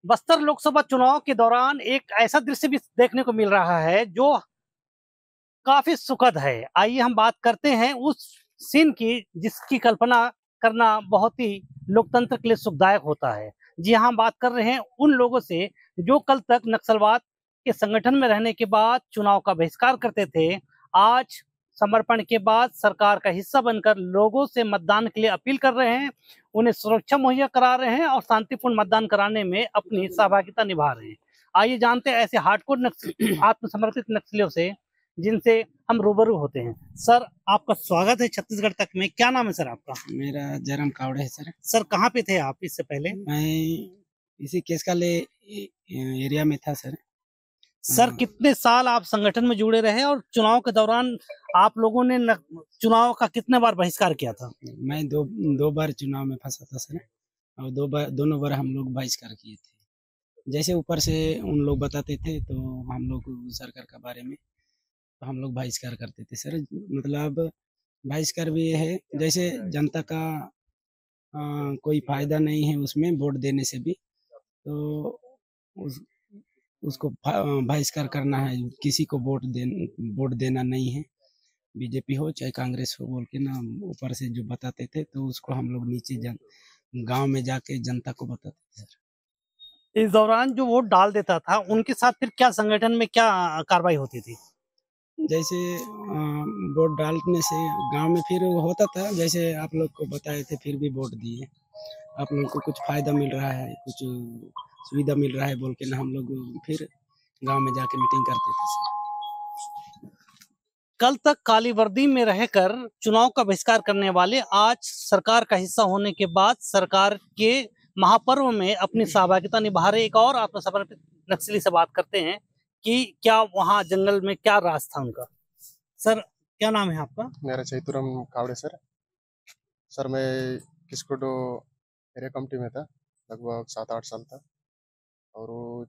बस्तर लोकसभा चुनाव के दौरान एक ऐसा दृश्य भी देखने को मिल रहा है जो काफी सुखद है। आइए हम बात करते हैं उस सीन की जिसकी कल्पना करना बहुत ही लोकतंत्र के लिए सुखदायक होता है। जी हाँ, हम बात कर रहे हैं उन लोगों से जो कल तक नक्सलवाद के संगठन में रहने के बाद चुनाव का बहिष्कार करते थे। आज समर्पण के बाद सरकार का हिस्सा बनकर लोगों से मतदान के लिए अपील कर रहे हैं, उन्हें सुरक्षा मुहैया करा रहे हैं और शांतिपूर्ण मतदान कराने में अपनी सहभागिता निभा रहे हैं। आइए जानते हैं ऐसे हार्डकोर आत्मसमर्पित नक्सलियों से जिनसे हम रूबरू होते हैं। सर, आपका स्वागत है छत्तीसगढ़ तक में। क्या नाम है सर आपका? मेरा जन्म कावड़े है सर। सर, कहाँ पे थे आप इससे पहले? मैं इसी केसकाले एरिया में था सर। सर, कितने साल आप संगठन में जुड़े रहे और चुनाव के दौरान आप लोगों ने चुनाव का कितने बार बहिष्कार किया था? मैं दो बार चुनाव में फंसा था सर, और दोनों बार हम लोग बहिष्कार किए थे। जैसे ऊपर से उन लोग बताते थे तो हम लोग सरकार के बारे में तो हम लोग बहिष्कार करते थे सर। मतलब बहिष्कार भी ये है, जैसे जनता का कोई फायदा नहीं है उसमें वोट देने से भी, तो उस उसको बहिष्कार करना है। किसी को वोट देना नहीं है, बीजेपी हो चाहे कांग्रेस हो बोल के ना ऊपर से जो बताते थे, तो उसको हम लोग नीचे गांव में जाके जनता को बताते थे सर। इस दौरान जो वोट डाल देता था उनके साथ फिर क्या संगठन में क्या कार्रवाई होती थी? जैसे वोट डालने से गांव में फिर होता था, जैसे आप लोग को बताए थे, फिर भी वोट दिए, आप लोग को कुछ फायदा मिल रहा है, कुछ सुविधा मिल रहा है बोल के ना हम लोग फिर गांव में जाके मीटिंग करते थे सर। कल तक काली वर्दी में रहकर चुनाव का बहिष्कार करने वाले आज सरकार का हिस्सा होने के बाद सरकार के महापर्व में अपनी सहभागिता निभा रहे एक और आत्मसमर्पित नक्सली से बात करते हैं कि क्या वहां जंगल में क्या राज था उनका। सर, क्या नाम है आपका? मेरा चैतुरम कावड़े सर। सर, मैं किस्कोडो एरिया कमेटी में था, लगभग 7-8 साल था। और वो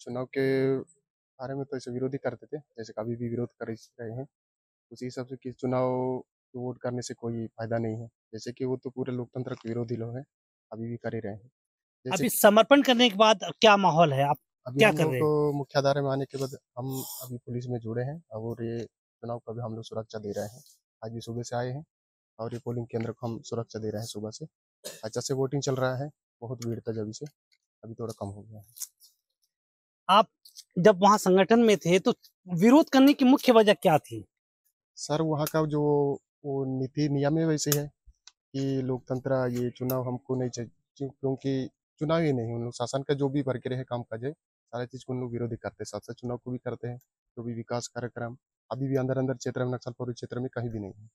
चुनाव के बारे में तो ऐसे विरोधी करते थे, जैसे कभी भी विरोध कर रहे हैं उसी हिसाब से कि चुनाव वोट करने से कोई फायदा नहीं है। जैसे कि वो तो पूरे लोकतंत्र के विरोधी लोग हैं, अभी भी कर ही रहे हैं। जैसे अभी कि समर्पण करने के बाद क्या माहौल है, आप अभी क्या हम कर लोग रहे को हैं? मुख्यधारा में आने के बाद हम अभी पुलिस में जुड़े हैं, और ये चुनाव का भी हम लोग सुरक्षा दे रहे हैं। आज भी सुबह से आए हैं और ये पोलिंग केंद्र को हम सुरक्षा दे रहे हैं सुबह से। अच्छा से वोटिंग चल रहा है, बहुत भीड़ था जब से, अभी थोड़ा कम हो गया है। आप जब वहां संगठन में थे तो विरोध करने की मुख्य वजह क्या थी? सर, वहाँ का जो वो नीति नियम है वैसे है कि लोकतंत्र, ये चुनाव हमको नहीं चाहिए, क्योंकि चुनाव ही नहीं, उन लोग शासन का जो भी प्रक्रिया है, काम काज है, सारे चीज को उन लोग विरोधी करते हैं, साथ साथ चुनाव को भी करते हैं। जो भी विकास कार्यक्रम अभी भी अंदर अंदर क्षेत्र में, नक्सल प्रभावित क्षेत्र में कहीं भी नहीं है।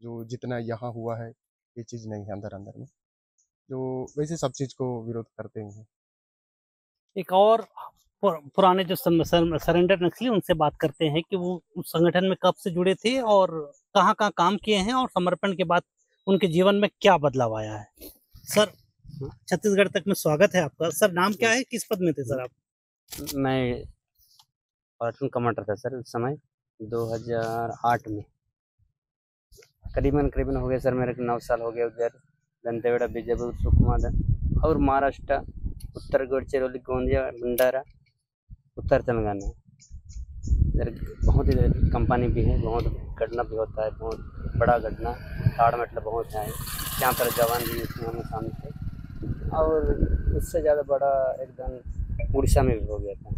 जो जितना यहाँ हुआ है, ये चीज नहीं है अंदर अंदर में, जो वैसे सब चीज को विरोध करते हैं। एक और पुराने जो सरेंडर नक्सली उनसे बात करते हैं कि वो उस संगठन में कब से जुड़े थे और कहाँ-कहाँ काम किए हैं और समर्पण के बाद उनके जीवन में क्या बदलाव आया है। सर, छत्तीसगढ़ तक में स्वागत है आपका। सर, नाम क्या है, किस पद में थे सर आप? मैं प्लाटून कमांडर था सर उस समय 2008 में। करीबन हो गया सर मेरे को 9 साल हो गया उधर दंतेवाड़ा, बीजापुर, सुकमा और महाराष्ट्र, उत्तर गढ़चिरौली, गोंदिया, भंडारा, उत्तर तेलंगाना। इधर बहुत इधर कंपनी भी है, बहुत घटना भी होता है, बहुत बड़ा घटना ताड़ मतलब बहुत है। यहाँ पर जवान भी उसमें हमें शामिल थे, और उससे ज़्यादा बड़ा एकदम उड़ीसा में भी हो गया था।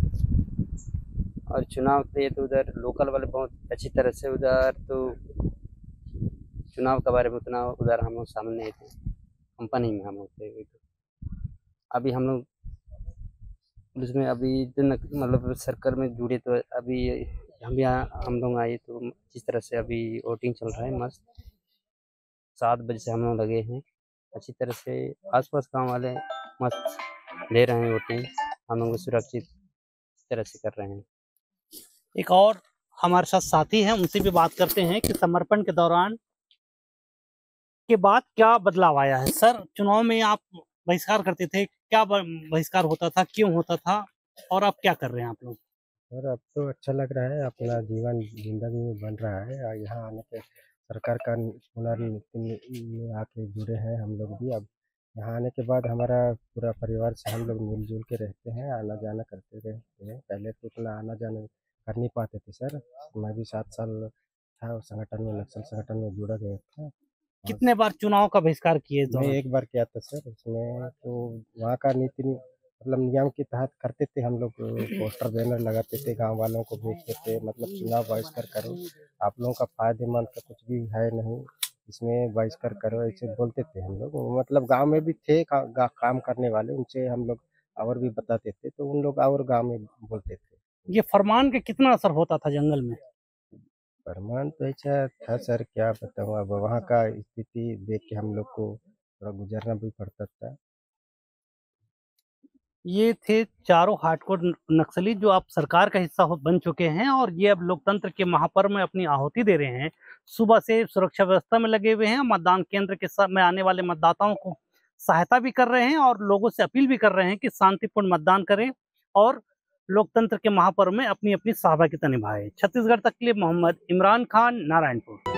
और चुनाव थे तो उधर लोकल वाले बहुत अच्छी तरह से उधर तो चुनाव के बारे में उतना उधर हम लोग शामिल नहीं थे, कंपनी में हम लोग थे। अभी हम लोग पुलिस में अभी मतलब सरकार में जुड़े, तो अभी हम यहाँ हम लोग आए तो जिस तरह से अभी वोटिंग चल रहा है मस्त, 7 बजे से हम लोग लगे हैं अच्छी तरह से। आसपास गांव वाले मस्त ले रहे हैं वोटिंग, हम लोग सुरक्षित तरह से कर रहे हैं। एक और हमारे साथ साथी हैं, उनसे भी बात करते हैं कि समर्पण के दौरान के बाद क्या बदलाव आया है। सर, चुनाव में आप बहिष्कार करते थे, क्या बहिष्कार होता था, क्यों होता था और अब क्या कर रहे हैं आप लोग? सर, अब तो अच्छा लग रहा है, अपना जीवन ज़िंदगी में बन रहा है, और यहाँ आने पे सरकार का पुनर्नीति में आके जुड़े हैं हम लोग भी। अब यहाँ आने के बाद हमारा पूरा परिवार से हम लोग मिलजुल के रहते हैं, आना जाना करते रहते हैं। पहले तो उतना आना जाना कर नहीं पाते थे सर। मैं भी 7 साल था उस संगठन में, नक्सल संगठन में जुड़ा गया था। कितने बार चुनाव का बहिष्कार किए इस मैं दौरान? एक बार किया था सर। उसमें तो वहाँ का नीति मतलब नियम के तहत करते थे हम लोग। पोस्टर बैनर लगाते थे, गांव वालों को भेजते थे, मतलब चुनाव बहिष्कार करो, आप लोगों का फायदेमंद का कुछ भी है नहीं, इसमें बहिष्कार करो, ऐसे बोलते थे हम लोग। मतलब गांव में भी थे काम करने वाले, उनसे हम लोग और भी बताते थे, तो उन लोग और गांव में बोलते थे। ये फरमान का कितना असर होता था जंगल में? फरमान तो ऐसा था सर, क्या बताऊँ, अब वहाँ का स्थिति देख के हम लोग को थोड़ा गुजरना भी पड़ता था। ये थे चारों हार्डकोर नक्सली जो अब सरकार का हिस्सा बन चुके हैं और ये अब लोकतंत्र के महापर्व में अपनी आहुति दे रहे हैं। सुबह से सुरक्षा व्यवस्था में लगे हुए हैं, मतदान केंद्र के में आने वाले मतदाताओं को सहायता भी कर रहे हैं और लोगों से अपील भी कर रहे हैं कि शांतिपूर्ण मतदान करें और लोकतंत्र के महापर्व में अपनी अपनी सहभागिता निभाएं। छत्तीसगढ़ तक के लिए मोहम्मद इमरान खान, नारायणपुर।